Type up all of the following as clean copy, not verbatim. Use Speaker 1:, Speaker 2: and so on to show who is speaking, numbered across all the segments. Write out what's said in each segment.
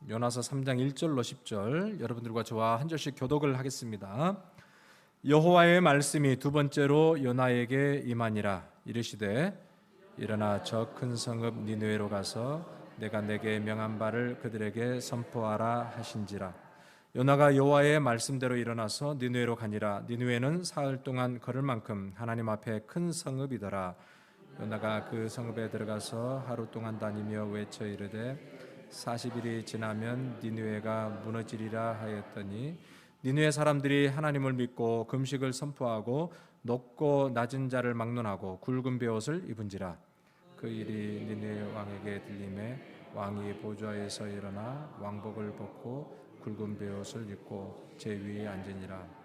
Speaker 1: 요나서 3장 1절로 10절 여러분들과 저와 한 절씩 교독을 하겠습니다. 여호와의 말씀이 두 번째로 요나에게 임하니라. 이르시되 일어나 저 큰 성읍 니느웨로 가서 내가 내게 명한 바를 그들에게 선포하라 하신지라. 요나가 여호와의 말씀대로 일어나서 니느웨로 가니라. 니느웨는 사흘 동안 걸을 만큼 하나님 앞에 큰 성읍이더라. 요나가 그 성읍에 들어가서 하루 동안 다니며 외쳐 이르되 40일이 지나면 니느웨가 무너지리라 하였더니 니느웨 사람들이 하나님을 믿고 금식을 선포하고 높고 낮은 자를 막론하고 굵은 베옷을 입은지라. 그 일이 니느웨 왕에게 들림에 왕이 보좌에서 일어나 왕복을 벗고 굵은 베옷을 입고 제 위에 앉으니라.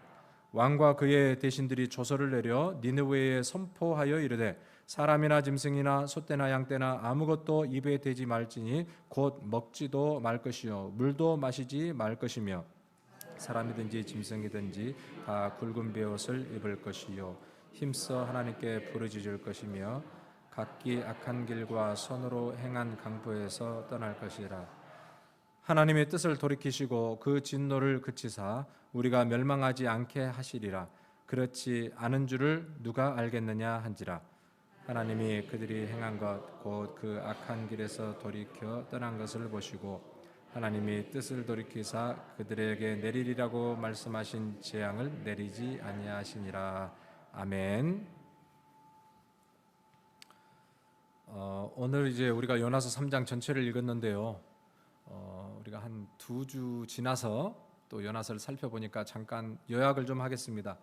Speaker 1: 왕과 그의 대신들이 조서를 내려 니느웨에 선포하여 이르되 사람이나 짐승이나 소떼나 양떼나 아무것도 입에 대지 말지니 곧 먹지도 말 것이요 물도 마시지 말 것이며 사람이든지 짐승이든지 다 굵은 베옷을 입을 것이요 힘써 하나님께 부르짖을 것이며 각기 악한 길과 손으로 행한 강포에서 떠날 것이라. 하나님의 뜻을 돌이키시고 그 진노를 그치사 우리가 멸망하지 않게 하시리라. 그렇지 않은 줄을 누가 알겠느냐 한지라. 하나님이 그들이 행한 것 곧 그 악한 길에서 돌이켜 떠난 것을 보시고 하나님이 뜻을 돌이키사 그들에게 내리리라고 말씀하신 재앙을 내리지 아니하시니라. 아멘. 오늘 이제 우리가 요나서 3장 전체를 읽었는데요. 우리가 한 2주 지나서 또 요나서를 살펴보니까 잠깐 요약을 좀 하겠습니다.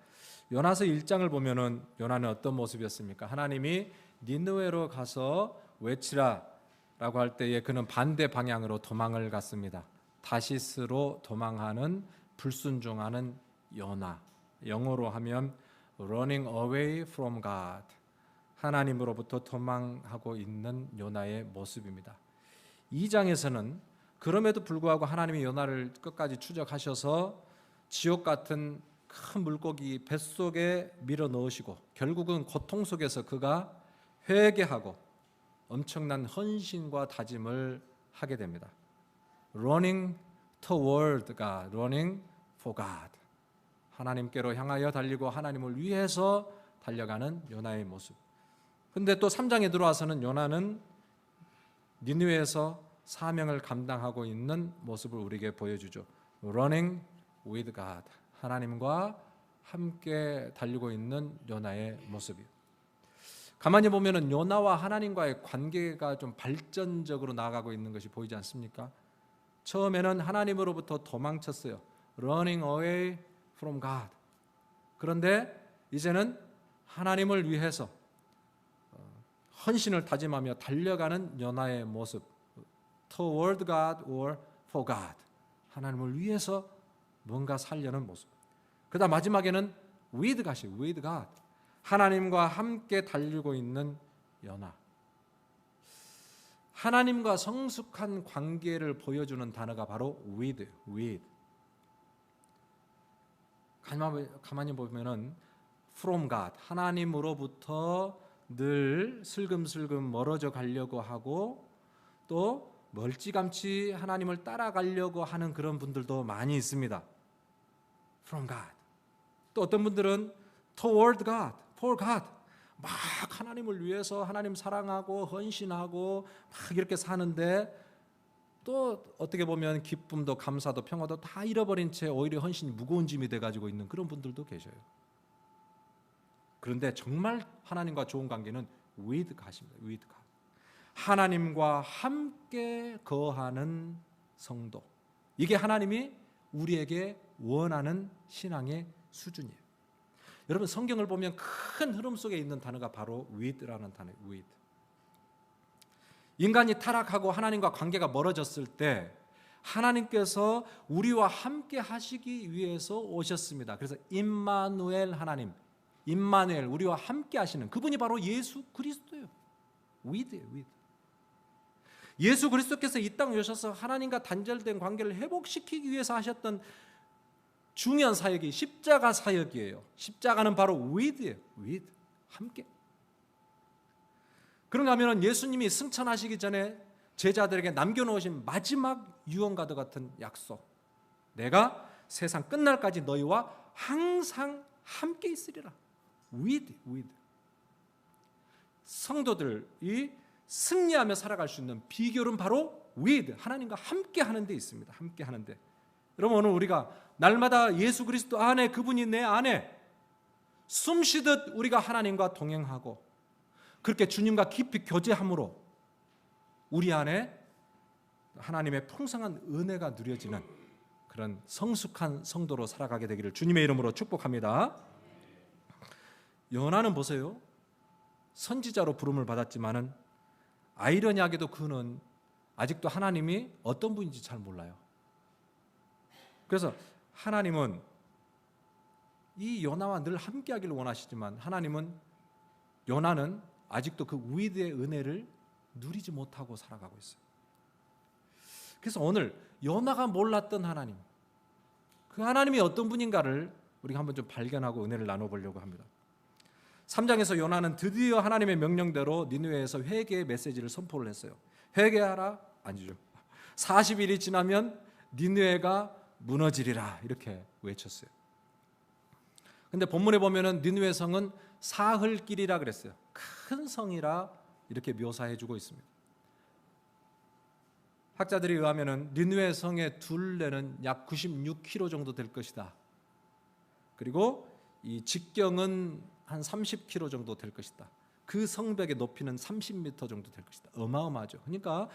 Speaker 1: 요나서 1장을 보면은 요나는 어떤 모습이었습니까? 하나님이 니느웨로 가서 외치라라고 할 때에 그는 반대 방향으로 도망을 갔습니다. 다시스로 도망하는 불순종하는 요나. 영어로 하면 running away from God. 하나님으로부터 도망하고 있는 요나의 모습입니다. 2장에서는 그럼에도 불구하고 하나님이 요나를 끝까지 추적하셔서 지옥 같은 큰 물고기 뱃속에 밀어 넣으시고 결국은 고통 속에서 그가 회개하고 엄청난 헌신과 다짐을 하게 됩니다. Running toward God, running for God. 하나님께로 향하여 달리고 하나님을 위해서 달려가는 요나의 모습. 근데 또 3장에 들어와서는 요나는 니느웨에서 사명을 감당하고 있는 모습을 우리에게 보여주죠. Running with God. 하나님과 함께 달리고 있는 요나의 모습이에요. 가만히 보면은 요나와 하나님과의 관계가 좀 발전적으로 나아가고 있는 것이 보이지 않습니까? 처음에는 하나님으로부터 도망쳤어요. Running away from God. 그런데 이제는 하나님을 위해서 헌신을 다짐하며 달려가는 요나의 모습. Toward God or for God. 하나님을 위해서 뭔가 살려는 모습. 그다음 마지막에는 with God. 하나님과 함께 달리고 있는 요나. 하나님과 성숙한 관계를 보여주는 단어가 바로 with. 가만히 보면은 from God. 하나님으로부터 늘 슬금슬금 멀어져 가려고 하고 또 멀찌감치 하나님을 따라가려고 하는 그런 분들도 많이 있습니다. From God. 또 어떤 분들은 toward God, for God. 막 하나님을 위해서 하나님 사랑하고 헌신하고 막 이렇게 사는데 또 어떻게 보면 기쁨도 감사도 평화도 다 잃어버린 채 오히려 헌신이 무거운 짐이 돼가지고 있는 그런 분들도 계셔요. 그런데 정말 하나님과 좋은 관계는 with God입니다. with God. 하나님과 함께 거하는 성도. 이게 하나님이 우리에게 원하는 신앙의 수준이에요. 여러분 성경을 보면 큰 흐름 속에 있는 단어가 바로 with라는 단어예요. with. 인간이 타락하고 하나님과 관계가 멀어졌을 때 하나님께서 우리와 함께 하시기 위해서 오셨습니다. 그래서 임마누엘 하나님, 임마누엘 우리와 함께 하시는 그분이 바로 예수 그리스도예요. with예요. with. 예수 그리스도께서 이 땅에 오셔서 하나님과 단절된 관계를 회복시키기 위해서 하셨던 중요한 사역이 십자가 사역이에요. 십자가는 바로 with예요. with. 함께. 그런가 하면 예수님이 승천하시기 전에 제자들에게 남겨놓으신 마지막 유언과도 같은 약속, 내가 세상 끝날까지 너희와 항상 함께 있으리라. with. 성도들이 승리하며 살아갈 수 있는 비결은 바로 with, 하나님과 함께 하는 데 있습니다. 함께 하는데. 여러분, 오늘 우리가 날마다 예수 그리스도 안에, 그분이 내 안에 숨쉬듯 우리가 하나님과 동행하고 그렇게 주님과 깊이 교제함으로 우리 안에 하나님의 풍성한 은혜가 누려지는 그런 성숙한 성도로 살아가게 되기를 주님의 이름으로 축복합니다. 요나는 보세요. 선지자로 부름을 받았지만은 아이러니하게도 그는 아직도 하나님이 어떤 분인지 잘 몰라요. 그래서 하나님은 이 요나와 늘 함께하기를 원하시지만 하나님은 요나는 아직도 그 위대의 은혜를 누리지 못하고 살아가고 있어요. 그래서 오늘 요나가 몰랐던 하나님, 그 하나님이 어떤 분인가를 우리가 한번 좀 발견하고 은혜를 나눠보려고 합니다. 3장에서 요나는 드디어 하나님의 명령대로 니느웨에서 회개의 메시지를 선포를 했어요. 회개하라? 아니죠. 40일이 지나면 니느웨가 무너지리라 이렇게 외쳤어요. 근데 본문에 보면은 니느웨 성은 사흘길이라 그랬어요. 큰 성이라 이렇게 묘사해 주고 있습니다. 학자들에 의하면은 니느웨 성의 둘레는 약 96km 정도 될 것이다. 그리고 이 직경은 한 30km 정도 될 것이다. 그 성벽의 높이는 30m 정도 될 것이다. 어마어마하죠. 그러니까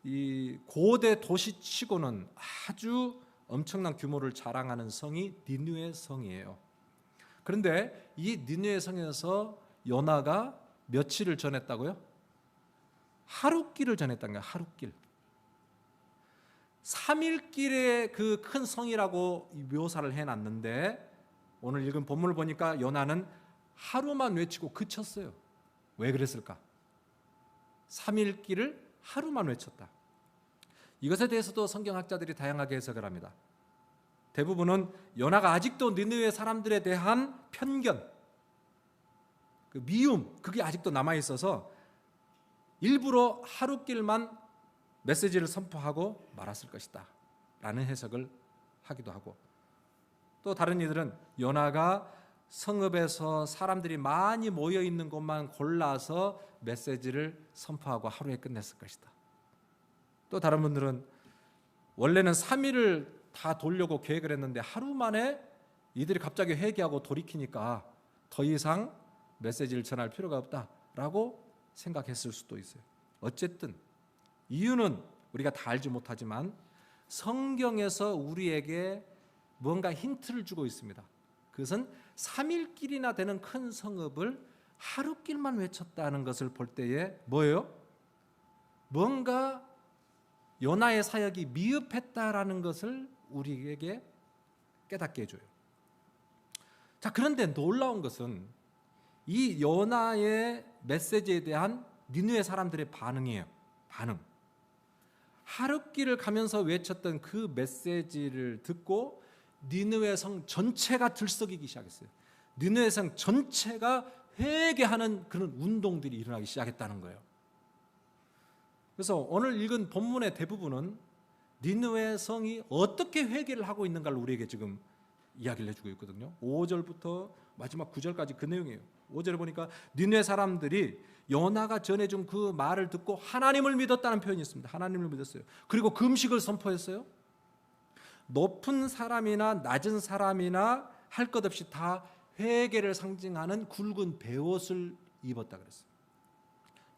Speaker 1: 이 고대 도시치고는 아주 엄청난 규모를 자랑하는 성이 니느웨 성이에요. 그런데 이 니느웨 성에서 요나가 며칠을 전했다고요? 하루길을 전했다는 거예요. 하루길. 3일길의 그 큰 성이라고 묘사를 해놨는데 오늘 읽은 본문을 보니까 요나는 하루만 외치고 그쳤어요. 왜 그랬을까? 3일길을 하루만 외쳤다. 이것에 대해서도 성경학자들이 다양하게 해석을 합니다. 대부분은 요나가 아직도 니느웨 사람들에 대한 편견, 그 미움, 그게 아직도 남아있어서 일부러 하루길만 메시지를 선포하고 말았을 것이다 라는 해석을 하기도 하고, 또 다른 이들은 요나가 성읍에서 사람들이 많이 모여있는 곳만 골라서 메시지를 선포하고 하루에 끝냈을 것이다. 또 다른 분들은 원래는 3일을 다 돌려고 계획을 했는데 하루 만에 이들이 갑자기 회개하고 돌이키니까 더 이상 메시지를 전할 필요가 없다라고 생각했을 수도 있어요. 어쨌든 이유는 우리가 다 알지 못하지만 성경에서 우리에게 뭔가 힌트를 주고 있습니다. 그것은 3일길이나 되는 큰 성읍을 하루길만 외쳤다는 것을 볼 때에 뭐예요? 뭔가 요나의 사역이 미흡했다라는 것을 우리에게 깨닫게 해줘요. 자, 그런데 놀라운 것은 이 요나의 메시지에 대한 니느웨 사람들의 반응이에요. 반응. 하루길을 가면서 외쳤던 그 메시지를 듣고 니느웨 성 전체가 들썩이기 시작했어요. 니느웨 성 전체가 회개하는 그런 운동들이 일어나기 시작했다는 거예요. 그래서 오늘 읽은 본문의 대부분은 니느웨 성이 어떻게 회개를 하고 있는가를 우리에게 지금 이야기를 해주고 있거든요. 5절부터 마지막 9절까지 그 내용이에요. 5절에 보니까 니느웨 사람들이 요나가 전해준 그 말을 듣고 하나님을 믿었다는 표현이 있습니다. 하나님을 믿었어요. 그리고 금식을 선포했어요. 높은 사람이나 낮은 사람이나 할 것 없이 다 회개를 상징하는 굵은 베옷을 입었다 그랬어요.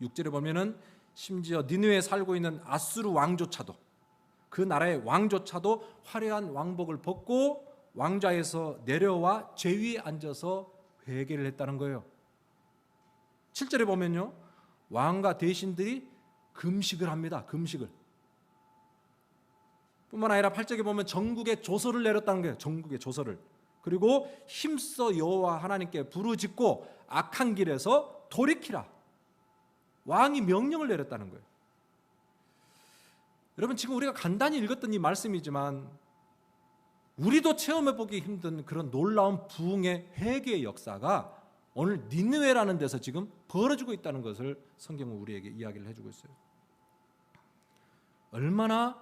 Speaker 1: 6절에 보면은 심지어 니느웨에 살고 있는 아수르 왕조차도, 그 나라의 왕조차도 화려한 왕복을 벗고 왕좌에서 내려와 제위에 앉아서 회개를 했다는 거예요. 7절에 보면요, 왕과 대신들이 금식을 합니다. 금식을. 뿐만 아니라 8절에 보면 전국에 조서를 내렸다는 거예요. 전국에 조서를. 그리고 힘써 여호와 하나님께 부르짖고 악한 길에서 돌이키라. 왕이 명령을 내렸다는 거예요. 여러분, 지금 우리가 간단히 읽었던 이 말씀이지만 우리도 체험해보기 힘든 그런 놀라운 부흥의 회개의 역사가 오늘 니느웨라는 데서 지금 벌어지고 있다는 것을 성경은 우리에게 이야기를 해주고 있어요. 얼마나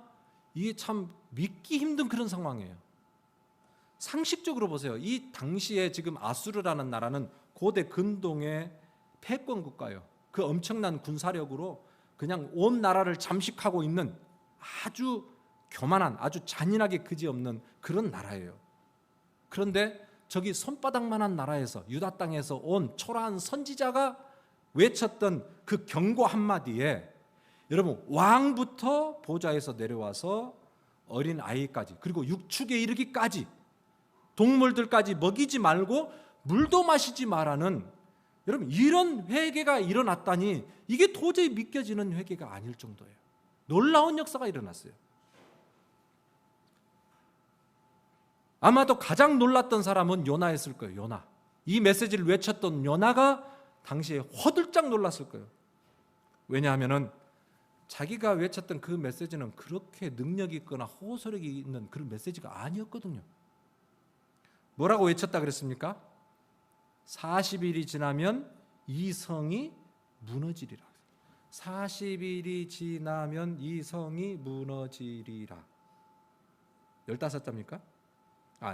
Speaker 1: 이게 참 믿기 힘든 그런 상황이에요. 상식적으로 보세요. 이 당시에 지금 아수르라는 나라는 고대 근동의 패권 국가예요. 그 엄청난 군사력으로 그냥 온 나라를 잠식하고 있는 아주 교만한, 아주 잔인하게 그지없는 그런 나라예요. 그런데 저기 손바닥만한 나라에서, 유다 땅에서 온 초라한 선지자가 외쳤던 그 경고 한마디에 여러분, 왕부터 보좌에서 내려와서 어린 아이까지, 그리고 육축에 이르기까지, 동물들까지 먹이지 말고 물도 마시지 말라는, 여러분, 이런 회개가 일어났다니 이게 도저히 믿겨지는 회개가 아닐 정도예요. 놀라운 역사가 일어났어요. 아마도 가장 놀랐던 사람은 요나였을 거예요. 요나. 이 메시지를 외쳤던 요나가 당시에 허들짝 놀랐을 거예요. 왜냐하면 자기가 외쳤던 그 메시지는 그렇게 능력이 있거나 호소력이 있는 그런 메시지가 아니었거든요. 뭐라고 외쳤다 그랬습니까? 40일이 지나면 이 성이 무너지리라. 40일이 지나면 이 성이 무너지리라. 15자입니까?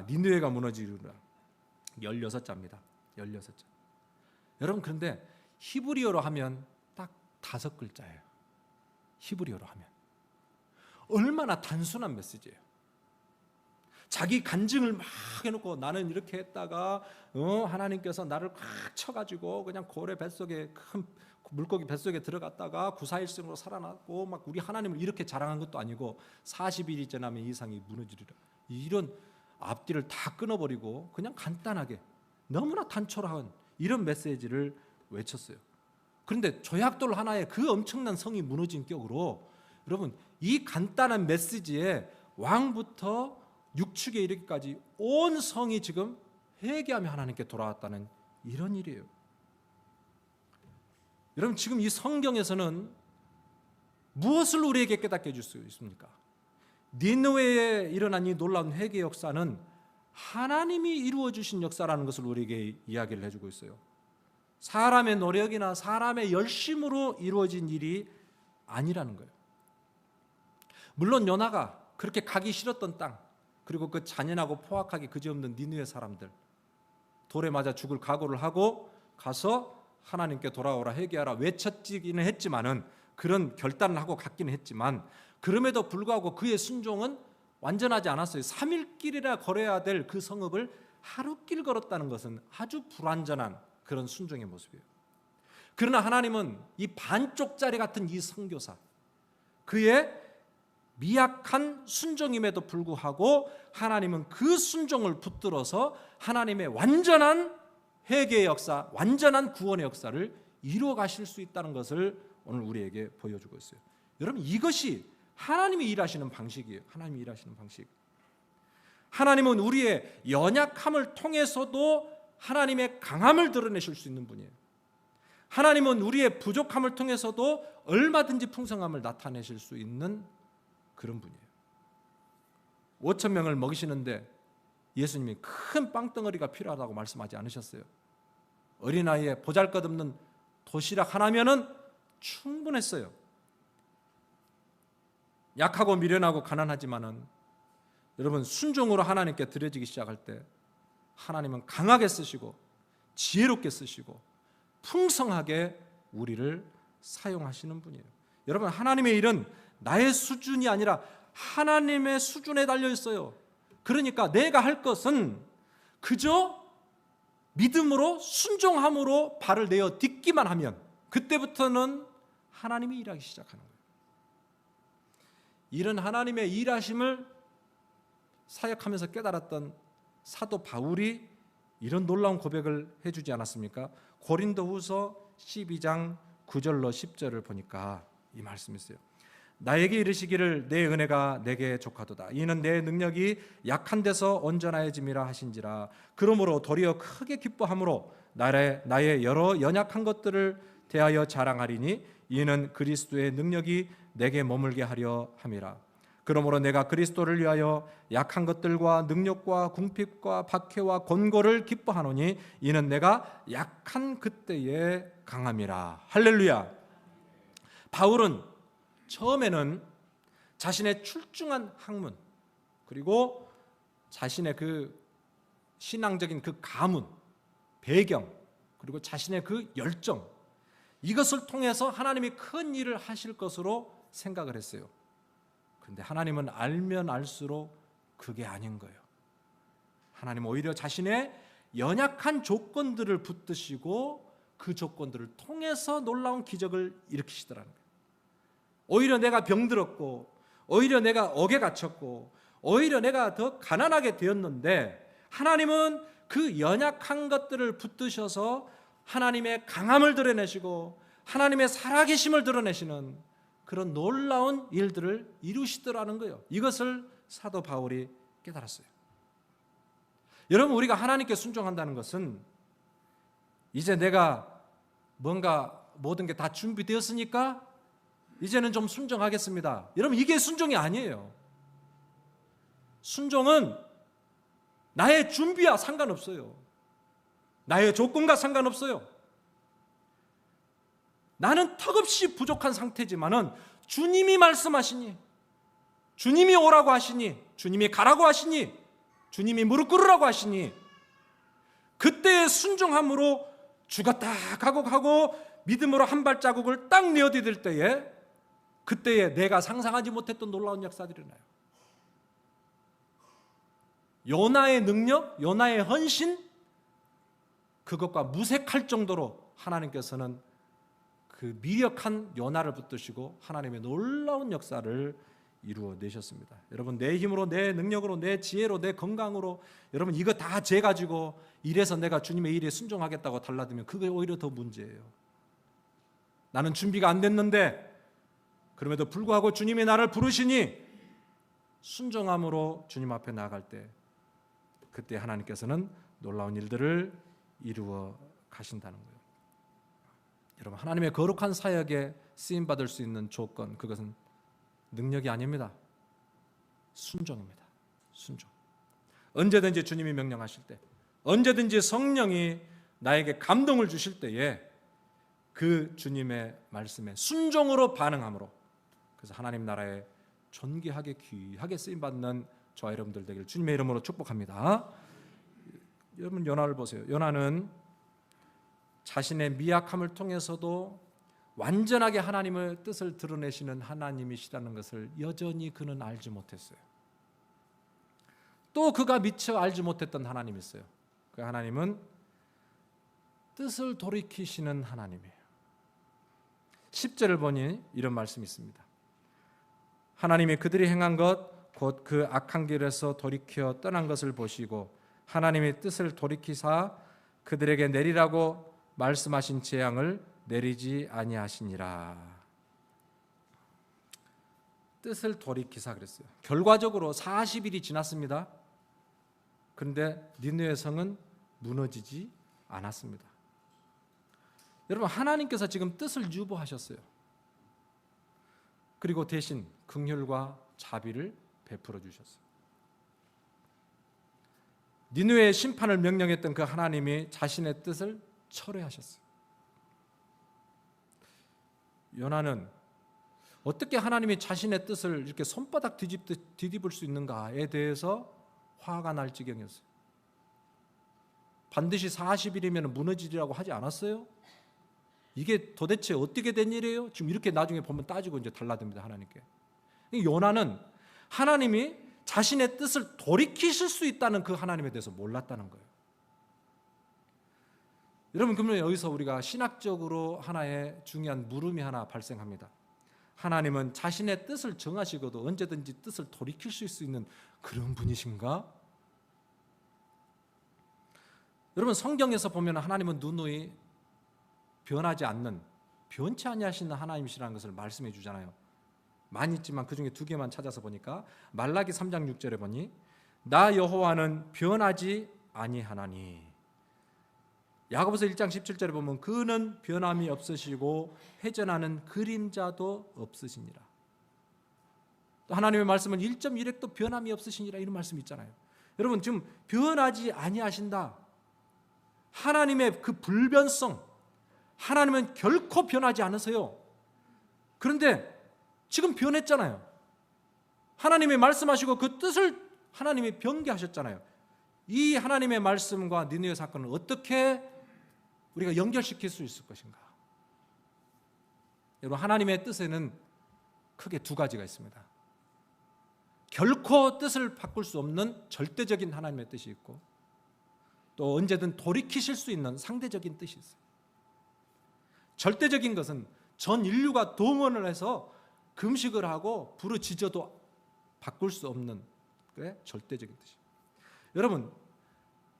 Speaker 1: 니느웨가 무너지리라. 16자입니다. 16자. 여러분, 그런데 히브리어로 하면 딱 5글자예요. 히브리어로 하면 얼마나 단순한 메시지예요. 자기 간증을 막 해놓고 나는 이렇게 했다가 하나님께서 나를 꽉 쳐가지고 그냥 고래 뱃속에, 큰 물고기 뱃속에 들어갔다가 구사일생으로 살아났고 막 우리 하나님을 이렇게 자랑한 것도 아니고 40일이 지나면 이 성이 무너지리라. 이런 앞뒤를 다 끊어버리고 그냥 간단하게 너무나 단촐한 이런 메시지를 외쳤어요. 그런데 조약돌 하나에 그 엄청난 성이 무너진 격으로 여러분, 이 간단한 메시지에 왕부터 육축에 이르기까지 온 성이 지금 회개하며 하나님께 돌아왔다는 이런 일이에요. 여러분, 지금 이 성경에서는 무엇을 우리에게 깨닫게 해줄 수 있습니까? 니느웨에 일어난 이 놀라운 회개 역사는 하나님이 이루어 주신 역사라는 것을 우리에게 이야기를 해주고 있어요. 사람의 노력이나 사람의 열심으로 이루어진 일이 아니라는 거예요. 물론 요나가 그렇게 가기 싫었던 땅, 그리고 그 잔인하고 포악하게 그지없는 니느웨 사람들, 돌에 맞아 죽을 각오를 하고 가서 하나님께 돌아오라, 회개하라 외쳤기는 했지만은, 그런 결단을 하고 갔기는 했지만, 그럼에도 불구하고 그의 순종은 완전하지 않았어요. 3일길이나 걸어야 될 그 성읍을 하루길 걸었다는 것은 아주 불완전한 그런 순종의 모습이에요. 그러나 하나님은 이 반쪽짜리 같은 이 선교사, 그의 미약한 순종임에도 불구하고 하나님은 그 순종을 붙들어서 하나님의 완전한 회개의 역사, 완전한 구원의 역사를 이루어 가실 수 있다는 것을 오늘 우리에게 보여주고 있어요. 여러분, 이것이 하나님이 일하시는 방식이에요. 하나님이 일하시는 방식. 하나님은 우리의 연약함을 통해서도 하나님의 강함을 드러내실 수 있는 분이에요. 하나님은 우리의 부족함을 통해서도 얼마든지 풍성함을 나타내실 수 있는 그런 분이에요. 5,000명을 먹이시는데 예수님이 큰 빵덩어리가 필요하다고 말씀하지 않으셨어요. 어린아이에 보잘것없는 도시락 하나면은 충분했어요. 약하고 미련하고 가난하지만은 여러분, 순종으로 하나님께 드려지기 시작할 때 하나님은 강하게 쓰시고 지혜롭게 쓰시고 풍성하게 우리를 사용하시는 분이에요. 여러분, 하나님의 일은 나의 수준이 아니라 하나님의 수준에 달려 있어요. 그러니까 내가 할 것은 그저 믿음으로 순종함으로 발을 내어 딛기만 하면 그때부터는 하나님이 일하기 시작하는 거예요. 이런 하나님의 일하심을 사역하면서 깨달았던 사도 바울이 이런 놀라운 고백을 해주지 않았습니까? 고린도후서 12장 9절로 10절을 보니까 이 말씀이 있어요. 나에게 이르시기를 내 은혜가 내게 족하도다. 이는 내 능력이 약한 데서 온전하여짐이라 하신지라. 그러므로 도리어 크게 기뻐함으로 나의 여러 연약한 것들을 대하여 자랑하리니 이는 그리스도의 능력이 내게 머물게 하려 함이라. 그러므로 내가 그리스도를 위하여 약한 것들과 능력과 궁핍과 박해와 권고를 기뻐하노니 이는 내가 약한 그때에 강함이라. 할렐루야. 바울은 처음에는 자신의 출중한 학문, 그리고 자신의 그 신앙적인 그 가문, 배경, 그리고 자신의 그 열정, 이것을 통해서 하나님이 큰 일을 하실 것으로 생각을 했어요. 그런데 하나님은 알면 알수록 그게 아닌 거예요. 하나님은 오히려 자신의 연약한 조건들을 붙드시고 그 조건들을 통해서 놀라운 기적을 일으키시더라는 거예요. 오히려 내가 병들었고, 오히려 내가 억에 갇혔고, 오히려 내가 더 가난하게 되었는데 하나님은 그 연약한 것들을 붙드셔서 하나님의 강함을 드러내시고 하나님의 살아계심을 드러내시는 그런 놀라운 일들을 이루시더라는 거예요. 이것을 사도 바울이 깨달았어요. 여러분, 우리가 하나님께 순종한다는 것은 이제 내가 뭔가 모든 게 다 준비되었으니까 이제는 좀 순종하겠습니다. 여러분, 이게 순종이 아니에요. 순종은 나의 준비와 상관없어요. 나의 조건과 상관없어요. 나는 턱없이 부족한 상태지만은 주님이 말씀하시니, 주님이 오라고 하시니, 주님이 가라고 하시니, 주님이 무릎 꿇으라고 하시니, 그때의 순종함으로 죽었다 각오하고 믿음으로 한 발자국을 딱 내어디딜 때에, 그때에 내가 상상하지 못했던 놀라운 역사들이 일어나요. 요나의 능력, 요나의 헌신, 그것과 무색할 정도로 하나님께서는 그 미력한 요나를 붙드시고 하나님의 놀라운 역사를 이루어내셨습니다. 여러분, 내 힘으로, 내 능력으로, 내 지혜로, 내 건강으로 여러분 이거 다 재가지고 이래서 내가 주님의 일에 순종하겠다고 달라들면 그게 오히려 더 문제예요. 나는 준비가 안 됐는데 그럼에도 불구하고 주님이 나를 부르시니 순종함으로 주님 앞에 나아갈 때, 그때 하나님께서는 놀라운 일들을 이루어 가신다는 거예요. 여러분, 하나님의 거룩한 사역에 쓰임받을 수 있는 조건, 그것은 능력이 아닙니다. 순종입니다. 순종. 언제든지 주님이 명령하실 때, 언제든지 성령이 나에게 감동을 주실 때에 그 주님의 말씀에 순종으로 반응함으로, 그래서 하나님 나라에 존귀하게 귀하게 쓰임받는 저와 여러분들 되기를 주님의 이름으로 축복합니다. 여러분, 요나를 보세요. 요나는 자신의 미약함을 통해서도 완전하게 하나님의 뜻을 드러내시는 하나님이시라는 것을 여전히 그는 알지 못했어요. 또 그가 미처 알지 못했던 하나님이 있어요. 그 하나님은 뜻을 돌이키시는 하나님이에요. 10절을 보니 이런 말씀이 있습니다. 하나님이 그들이 행한 것 곧 그 악한 길에서 돌이켜 떠난 것을 보시고 하나님의 뜻을 돌이키사 그들에게 내리라고 말씀하신 재앙을 내리지 아니하시니라. 뜻을 돌이키사 그랬어요. 결과적으로 40일이 지났습니다. 그런데 니느웨 성은 무너지지 않았습니다. 여러분, 하나님께서 지금 뜻을 유보하셨어요. 그리고 대신 긍휼과 자비를 베풀어 주셨어요. 니느웨의 심판을 명령했던 그 하나님이 자신의 뜻을 철회하셨어요. 요나는 어떻게 하나님이 자신의 뜻을 이렇게 손바닥 뒤집을 수 있는가에 대해서 화가 날 지경이었어요. 반드시 40일이면 무너지리라고 하지 않았어요? 이게 도대체 어떻게 된 일이에요? 지금 이렇게 나중에 보면 따지고 이제 달라듭니다, 하나님께. 요나는 하나님이 자신의 뜻을 돌이키실 수 있다는 그 하나님에 대해서 몰랐다는 거예요. 여러분, 그러면 여기서 우리가 신학적으로 하나의 중요한 물음이 하나 발생합니다. 하나님은 자신의 뜻을 정하시고도 언제든지 뜻을 돌이킬 수 있는 그런 분이신가? 여러분, 성경에서 보면 하나님은 누누이 변하지 않는, 변치 아니하시는 하나님이시라는 것을 말씀해 주잖아요. 많이 있지만 그중에 두 개만 찾아서 보니까 말라기 3장 6절에 보니 나 여호와는 변하지 아니하나니, 야고보서 1장 17절에 보면 그는 변함이 없으시고 회전하는 그림자도 없으시니라. 또 하나님의 말씀은 1.1획도 변함이 없으시니라, 이런 말씀이 있잖아요. 여러분, 지금 변하지 아니하신다, 하나님의 그 불변성, 하나님은 결코 변하지 않으세요. 그런데 지금 변했잖아요. 하나님이 말씀하시고 그 뜻을 하나님이 변개하셨잖아요. 이 하나님의 말씀과 니느웨 사건을 어떻게 우리가 연결시킬 수 있을 것인가? 여러분, 하나님의 뜻에는 크게 두 가지가 있습니다. 결코 뜻을 바꿀 수 없는 절대적인 하나님의 뜻이 있고, 또 언제든 돌이키실 수 있는 상대적인 뜻이 있어요. 절대적인 것은 전 인류가 동원을 해서 금식을 하고 부르짖어도 바꿀 수 없는 게 절대적인 뜻이에요. 여러분,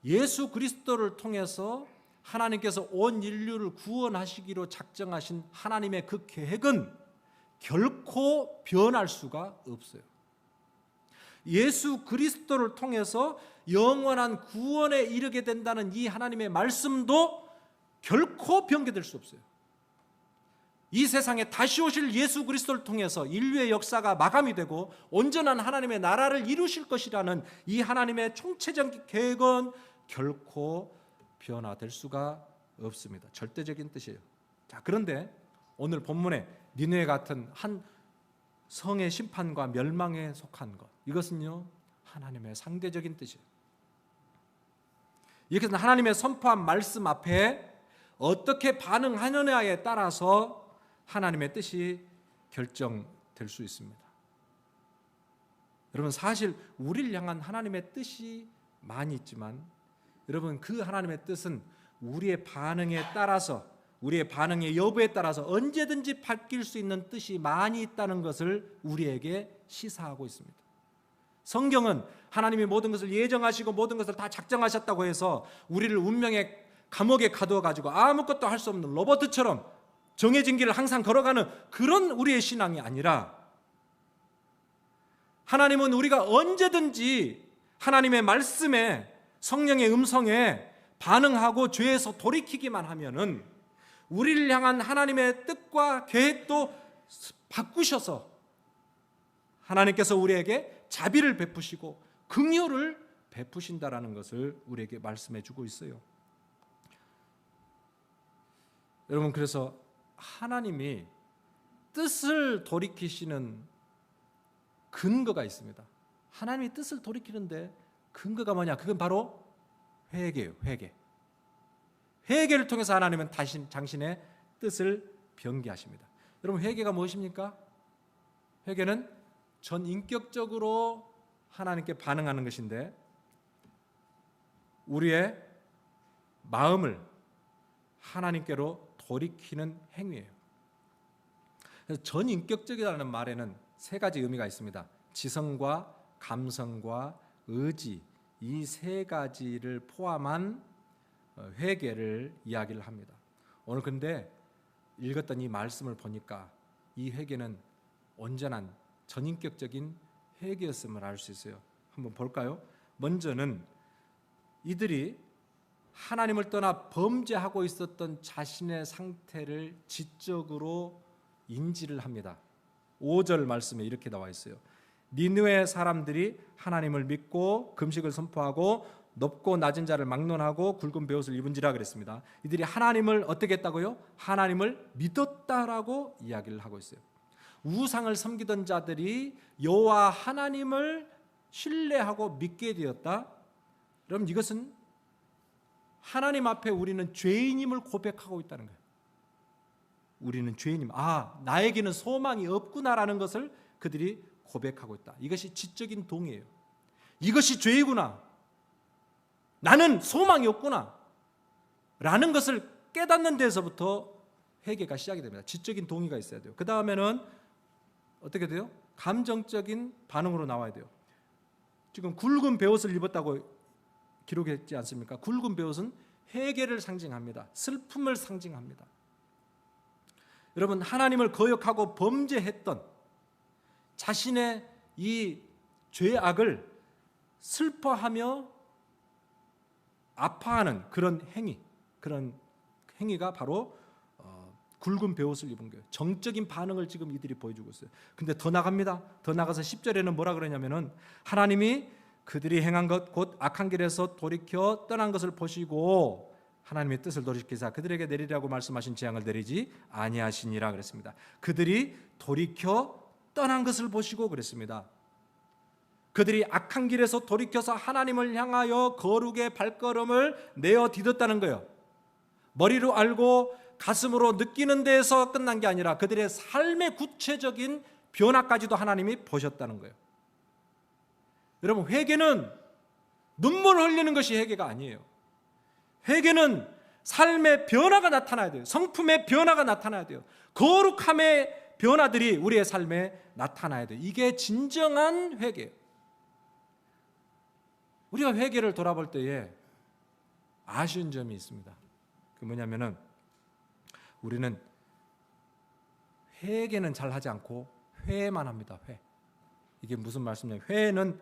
Speaker 1: 예수 그리스도를 통해서 하나님께서 온 인류를 구원하시기로 작정하신 하나님의 그 계획은 결코 변할 수가 없어요. 예수 그리스도를 통해서 영원한 구원에 이르게 된다는 이 하나님의 말씀도 결코 변개될 수 없어요. 이 세상에 다시 오실 예수 그리스도를 통해서 인류의 역사가 마감이 되고 온전한 하나님의 나라를 이루실 것이라는 이 하나님의 총체적인 계획은 결코 변화될 수가 없습니다. 절대적인 뜻이에요. 자, 그런데 오늘 본문에 니느웨 같은 한 성의 심판과 멸망에 속한 것, 이것은요 하나님의 상대적인 뜻이에요. 이것은 하나님의 선포한 말씀 앞에 어떻게 반응하느냐에 따라서 하나님의 뜻이 결정될 수 있습니다. 여러분, 사실 우리를 향한 하나님의 뜻이 많이 있지만 여러분, 그 하나님의 뜻은 우리의 반응에 따라서, 우리의 반응의 여부에 따라서 언제든지 바뀔 수 있는 뜻이 많이 있다는 것을 우리에게 시사하고 있습니다. 성경은 하나님이 모든 것을 예정하시고 모든 것을 다 작정하셨다고 해서 우리를 운명의 감옥에 가두어 가지고 아무것도 할 수 없는 로봇처럼 정해진 길을 항상 걸어가는 그런 우리의 신앙이 아니라, 하나님은 우리가 언제든지 하나님의 말씀에, 성령의 음성에 반응하고 죄에서 돌이키기만 하면은 우리를 향한 하나님의 뜻과 계획도 바꾸셔서 하나님께서 우리에게 자비를 베푸시고 긍휼을 베푸신다라는 것을 우리에게 말씀해 주고 있어요. 여러분, 그래서 하나님이 뜻을 돌이키시는 근거가 있습니다. 하나님이 뜻을 돌이키는데 근거가 뭐냐? 그건 바로 회개예요. 회개를 통해서 하나님은 당신의 뜻을 변개하십니다. 여러분, 회개가 무엇입니까? 회개는 전인격적으로 하나님께 반응하는 것인데 우리의 마음을 하나님께로 돌이키는 행위예요. 그래서 전인격적이라는 말에는 세 가지 의미가 있습니다. 지성과 감성과 의지, 이 세 가지를 포함한 회개를 이야기를 합니다. 오늘 근데 읽었던 이 말씀을 보니까 이 회개는 온전한 전인격적인 회개였음을 알 수 있어요. 한번 볼까요? 먼저는 이들이 하나님을 떠나 범죄하고 있었던 자신의 상태를 지적으로 인지를 합니다. 5절 말씀에 이렇게 나와 있어요. 니느웨 사람들이 하나님을 믿고 금식을 선포하고 높고 낮은 자를 막론하고 굵은 베옷을 입은지라 그랬습니다. 이들이 하나님을 어떻게 했다고요? 하나님을 믿었다라고 이야기를 하고 있어요. 우상을 섬기던 자들이 여호와 하나님을 신뢰하고 믿게 되었다. 그럼 이것은 하나님 앞에 우리는 죄인임을 고백하고 있다는 거예요. 우리는 죄인임, 나에게는 소망이 없구나라는 것을 그들이 고백하고 있다. 이것이 지적인 동의예요. 이것이 죄이구나, 나는 소망이 없구나 라는 것을 깨닫는 데서부터 회개가 시작이 됩니다. 지적인 동의가 있어야 돼요. 그 다음에는 어떻게 돼요? 감정적인 반응으로 나와야 돼요. 지금 굵은 베옷을 입었다고 기록했지 않습니까? 굵은 베옷은 회개를 상징합니다. 슬픔을 상징합니다. 여러분, 하나님을 거역하고 범죄했던 자신의 이 죄악을 슬퍼하며 아파하는 그런 행위가 바로 굵은 베옷을 입은 거예요. 정적인 반응을 지금 이들이 보여주고 있어요. 근데 더 나갑니다. 더 나가서 10절에는 뭐라 그러냐면은 하나님이 그들이 행한 것 곧 악한 길에서 돌이켜 떠난 것을 보시고 하나님의 뜻을 돌이키사 그들에게 내리라고 말씀하신 재앙을 내리지 아니하시니라 그랬습니다. 그들이 돌이켜 떠난 것을 보시고 그랬습니다. 그들이 악한 길에서 돌이켜서 하나님을 향하여 거룩의 발걸음을 내어 디뎠다는 거예요. 머리로 알고 가슴으로 느끼는 데에서 끝난 게 아니라 그들의 삶의 구체적인 변화까지도 하나님이 보셨다는 거예요. 여러분, 회개는 눈물 흘리는 것이 회개가 아니에요. 회개는 삶의 변화가 나타나야 돼요. 성품의 변화가 나타나야 돼요. 거룩함의 변화들이 우리의 삶에 나타나야 돼요. 이게 진정한 회개예요. 우리가 회개를 돌아볼 때에 아쉬운 점이 있습니다. 그 뭐냐면은 우리는 회개는 잘 하지 않고 회만 합니다. 회. 이게 무슨 말씀이냐면 회는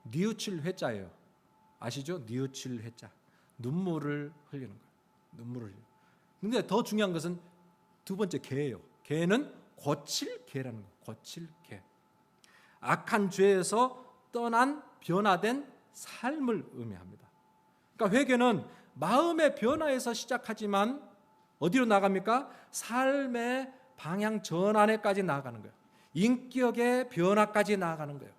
Speaker 1: 뉘우칠 회자예요. 아시죠? 뉘우칠 회자. 눈물을 흘리는 거예요. 눈물을 흘리는. 근데 더 중요한 것은 두 번째 개예요. 개는 고칠 개라는 거예요. 고칠 개. 악한 죄에서 떠난 변화된 삶을 의미합니다. 그러니까 회개는 마음의 변화에서 시작하지만 어디로 나갑니까? 삶의 방향 전환에까지 나아가는 거예요. 인격의 변화까지 나아가는 거예요.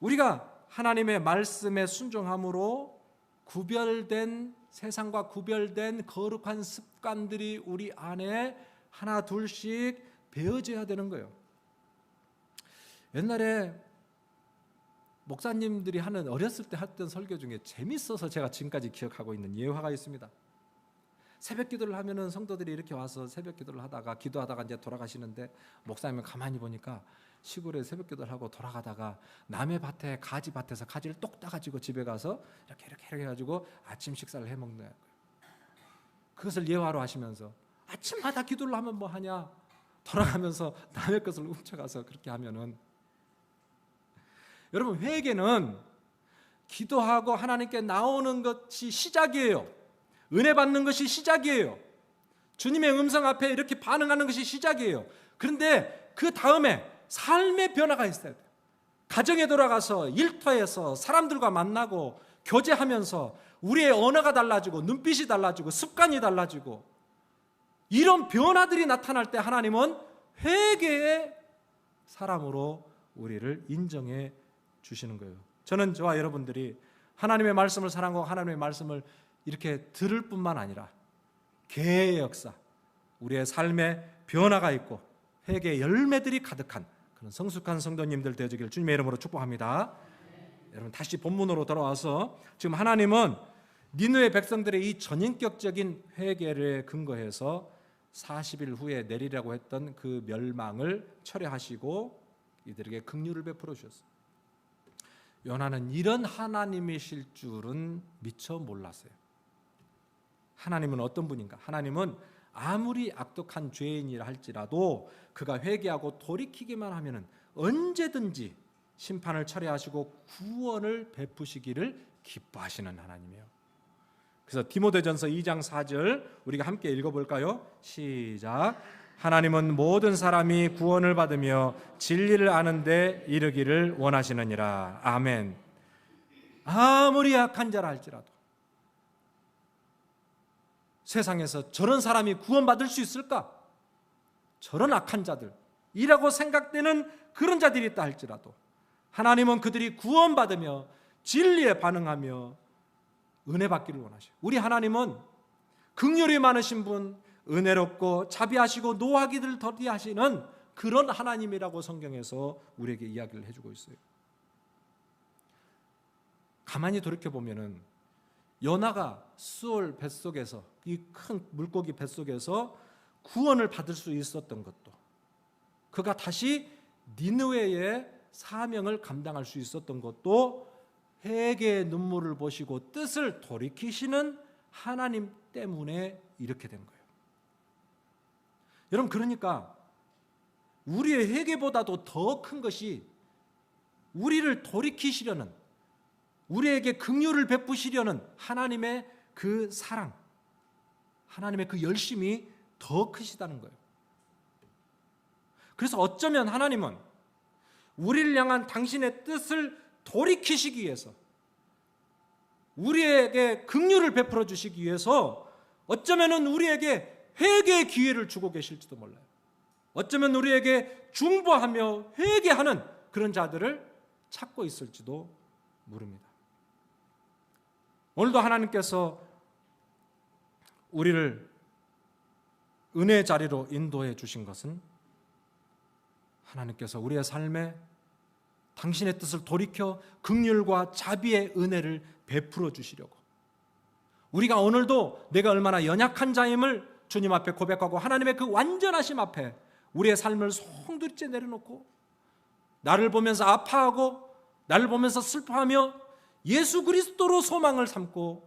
Speaker 1: 우리가 하나님의 말씀에 순종함으로 구별된 세상과 구별된 거룩한 습관들이 우리 안에 하나 둘씩 배어져야 되는 거예요. 옛날에 목사님들이 하는 어렸을 때 했던 설교 중에 재밌어서 제가 지금까지 기억하고 있는 예화가 있습니다. 새벽 기도를 하면은 성도들이 이렇게 와서 새벽 기도를 하다가 기도하다가 이제 돌아가시는데 목사님은 가만히 보니까 시골에 새벽 기도를 하고 돌아가다가 남의 밭에 가지밭에서 가지를 똑 따가지고 집에 가서 이렇게 해가지고 아침 식사를 해 먹는 거예요. 그것을 예화로 하시면서 아침마다 기도를 하면 뭐 하냐? 돌아가면서 남의 것을 훔쳐가서 그렇게 하면은 여러분 회개는 기도하고 하나님께 나오는 것이 시작이에요. 은혜 받는 것이 시작이에요. 주님의 음성 앞에 이렇게 반응하는 것이 시작이에요. 그런데 그 다음에 삶의 변화가 있어야 돼요. 가정에 돌아가서 일터에서 사람들과 만나고 교제하면서 우리의 언어가 달라지고 눈빛이 달라지고 습관이 달라지고 이런 변화들이 나타날 때 하나님은 회개의 사람으로 우리를 인정해 주시는 거예요. 저는 저와 여러분들이 하나님의 말씀을 사랑하고 하나님의 말씀을 이렇게 들을 뿐만 아니라 개의 역사, 우리의 삶에 변화가 있고 회개의 열매들이 가득한 그런 성숙한 성도님들 되어주길 주님의 이름으로 축복합니다. 여러분 다시 본문으로 돌아와서 지금 하나님은 니느웨 백성들의 이 전인격적인 회개를 근거해서 40일 후에 내리라고 했던 그 멸망을 철회하시고 이들에게 긍휼을 베풀어 주셨어요. 요나는 이런 하나님이실 줄은 미처 몰랐어요. 하나님은 어떤 분인가? 하나님은 아무리 악독한 죄인이라 할지라도 그가 회개하고 돌이키기만 하면 언제든지 심판을 철회하시고 구원을 베푸시기를 기뻐하시는 하나님이에요. 그래서 디모데전서 2장 4절 우리가 함께 읽어볼까요? 시작. 하나님은 모든 사람이 구원을 받으며 진리를 아는 데 이르기를 원하시느니라. 아멘. 아무리 악한 자라 할지라도 세상에서 저런 사람이 구원받을 수 있을까? 저런 악한 자들이라고 생각되는 그런 자들이 있다 할지라도 하나님은 그들이 구원받으며 진리에 반응하며 은혜 받기를 원하셔요. 우리 하나님은 긍휼이 많으신 분, 은혜롭고 자비하시고 노하기를 더디하시는 그런 하나님이라고 성경에서 우리에게 이야기를 해주고 있어요. 가만히 돌이켜보면은 요나가 수올 뱃속에서 이 큰 물고기 뱃속에서 구원을 받을 수 있었던 것도 그가 다시 니느웨의 사명을 감당할 수 있었던 것도 회개의 눈물을 보시고 뜻을 돌이키시는 하나님 때문에 이렇게 된 거예요. 여러분 그러니까 우리의 회개보다도 더 큰 것이 우리를 돌이키시려는 우리에게 긍휼을 베푸시려는 하나님의 그 사랑, 하나님의 그 열심이 더 크시다는 거예요. 그래서 어쩌면 하나님은 우리를 향한 당신의 뜻을 돌이키시기 위해서 우리에게 긍휼을 베풀어 주시기 위해서 어쩌면 우리에게 회개의 기회를 주고 계실지도 몰라요. 어쩌면 우리에게 중보하며 회개하는 그런 자들을 찾고 있을지도 모릅니다. 오늘도 하나님께서 우리를 은혜의 자리로 인도해 주신 것은 하나님께서 우리의 삶에 당신의 뜻을 돌이켜 긍휼과 자비의 은혜를 베풀어 주시려고, 우리가 오늘도 내가 얼마나 연약한 자임을 주님 앞에 고백하고 하나님의 그 완전하심 앞에 우리의 삶을 송두리째 내려놓고 나를 보면서 아파하고 나를 보면서 슬퍼하며 예수 그리스도로 소망을 삼고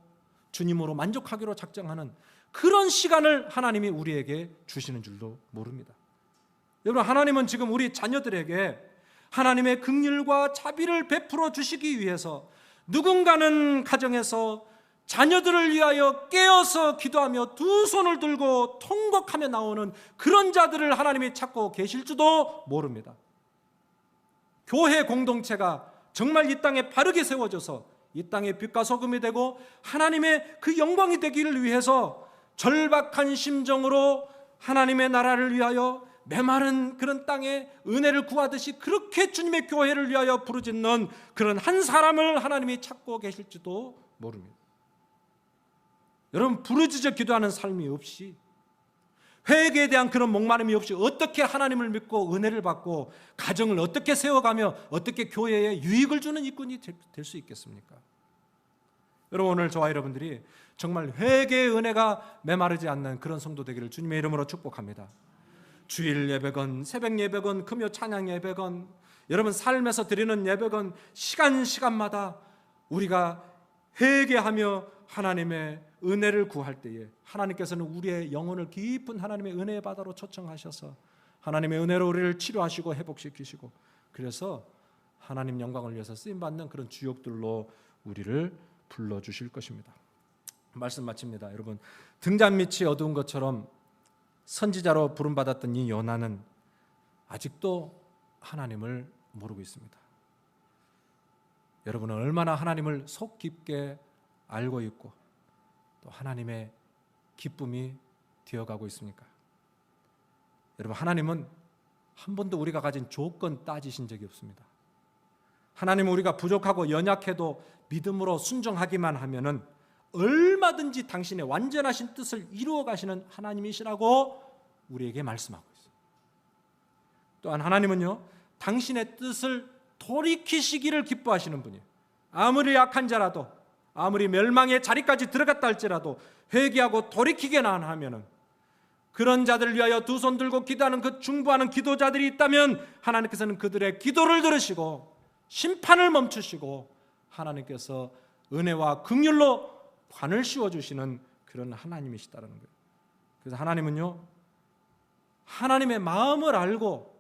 Speaker 1: 주님으로 만족하기로 작정하는 그런 시간을 하나님이 우리에게 주시는 줄도 모릅니다. 여러분, 하나님은 지금 우리 자녀들에게 하나님의 긍휼과 자비를 베풀어 주시기 위해서 누군가는 가정에서 자녀들을 위하여 깨어서 기도하며 두 손을 들고 통곡하며 나오는 그런 자들을 하나님이 찾고 계실지도 모릅니다. 교회 공동체가 정말 이 땅에 바르게 세워져서 이 땅의 빛과 소금이 되고 하나님의 그 영광이 되기를 위해서 절박한 심정으로 하나님의 나라를 위하여 메마른 그런 땅에 은혜를 구하듯이 그렇게 주님의 교회를 위하여 부르짖는 그런 한 사람을 하나님이 찾고 계실지도 모릅니다. 여러분, 부르짖어 기도하는 삶이 없이, 회개에 대한 그런 목마름이 없이 어떻게 하나님을 믿고 은혜를 받고 가정을 어떻게 세워가며 어떻게 교회에 유익을 주는 일꾼이 될 수 있겠습니까? 여러분, 오늘 저와 여러분들이 정말 회개의 은혜가 메마르지 않는 그런 성도 되기를 주님의 이름으로 축복합니다. 주일 예배건, 새벽 예배건, 금요 찬양 예배건, 여러분 삶에서 드리는 예배건 시간마다 우리가 회개하며 하나님의 은혜를 구할 때에 하나님께서는 우리의 영혼을 깊은 하나님의 은혜의 바다로 초청하셔서 하나님의 은혜로 우리를 치료하시고 회복시키시고, 그래서 하나님 영광을 위해서 쓰임받는 그런 주역들로 우리를 불러주실 것입니다. 말씀 마칩니다. 여러분, 등잔 밑이 어두운 것처럼 선지자로 부름받았던 이 요나는 아직도 하나님을 모르고 있습니다. 여러분은 얼마나 하나님을 속 깊게 알고 있고 또 하나님의 기쁨이 되어가고 있습니까? 여러분, 하나님은 한 번도 우리가 가진 조건 따지신 적이 없습니다. 하나님은 우리가 부족하고 연약해도 믿음으로 순종하기만 하면은 얼마든지 당신의 완전하신 뜻을 이루어 가시는 하나님이시라고 우리에게 말씀하고 있어요. 또한 하나님은요, 당신의 뜻을 돌이키시기를 기뻐하시는 분이에요. 아무리 약한 자라도, 아무리 멸망의 자리까지 들어갔다 할지라도 회개하고 돌이키게나 하면은, 그런 자들을 위하여 두 손 들고 기도하는 그 중보하는 기도자들이 있다면 하나님께서는 그들의 기도를 들으시고 심판을 멈추시고 하나님께서 은혜와 긍휼로 관을 씌워주시는 그런 하나님이시다는 거예요. 그래서 하나님은요, 하나님의 마음을 알고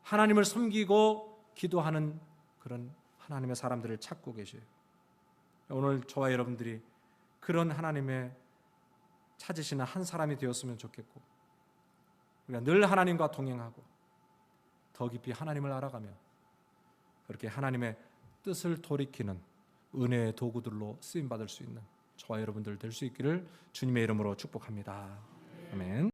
Speaker 1: 하나님을 섬기고 기도하는 그런 하나님의 사람들을 찾고 계셔요. 오늘 저와 여러분들이 그런 하나님의 찾으시는 한 사람이 되었으면 좋겠고, 우리가 늘 하나님과 동행하고 더 깊이 하나님을 알아가며 그렇게 하나님의 뜻을 돌이키는 은혜의 도구들로 쓰임받을 수 있는 저와 여러분들 될 수 있기를 주님의 이름으로 축복합니다. 아멘.